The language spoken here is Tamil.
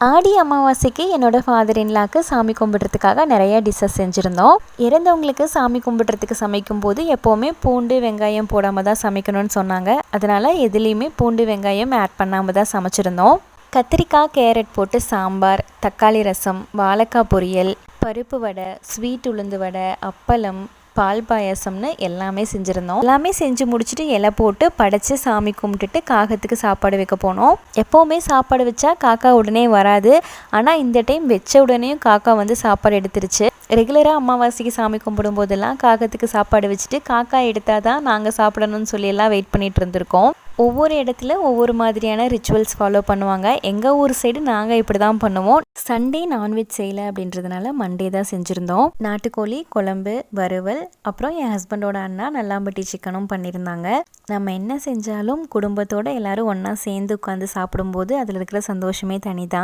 ஆடி அமாவாசைக்கு என்னோடய ஃபாதர் இன்லாக்கு சாமி கும்பிட்றதுக்காக நிறைய டிஷ்ஷஸ் செஞ்சுருந்தோம். இறந்தவங்களுக்கு சாமி கும்பிட்றதுக்கு சமைக்கும் போது எப்போவுமே பூண்டு வெங்காயம் போடாமல் தான் சமைக்கணும்னு சொன்னாங்க. அதனால் எதுலேயுமே பூண்டு வெங்காயம் ஆட் பண்ணாமல் தான் சமைச்சிருந்தோம். கத்திரிக்காய் கேரட் போட்டு சாம்பார், தக்காளி ரசம், வாழைக்காய் பொரியல், பருப்பு வடை, ஸ்வீட் உளுந்து வடை, அப்பளம், பால் பாயாசம்னு எல்லாமே செஞ்சுருந்தோம். எல்லாமே செஞ்சு முடிச்சுட்டு இலை போட்டு படைச்சி சாமி கும்பிட்டுட்டு காகத்துக்கு சாப்பாடு வைக்க போனோம். எப்போவுமே சாப்பாடு வச்சா காக்கா உடனே வராது. ஆனால் இந்த டைம் வச்ச உடனேயும் காக்கா வந்து சாப்பாடு எடுத்துருச்சு. ரெகுலராக அமாவாசைக்கு சாமி கும்பிடும் போதெல்லாம் காகத்துக்கு சாப்பாடு வச்சுட்டு காக்கா எடுத்தால் தான் நாங்கள் சாப்பிடணும்னு சொல்லி எல்லாம் வெயிட் பண்ணிகிட்டு இருந்திருக்கோம். ஒவ்வொரு இடத்துல ஒவ்வொரு மாதிரியான ரிச்சுவல்ஸ் ஃபாலோ பண்ணுவாங்க. எங்கள் ஊர் சைடு நாங்கள் இப்படி தான் பண்ணுவோம். சண்டே நான்வெஜ் செய்யலை அப்படின்றதுனால மண்டே தான் செஞ்சுருந்தோம். நாட்டுக்கோழி குழம்பு, வறுவல், அப்புறம் என் ஹஸ்பண்டோட அண்ணா நல்லாம்பட்டி சிக்கனும் பண்ணியிருந்தாங்க. நம்ம என்ன செஞ்சாலும் குடும்பத்தோடு எல்லோரும் ஒன்றா சேர்ந்து உட்காந்து சாப்பிடும்போது அதில் இருக்கிற சந்தோஷமே தனி தான்.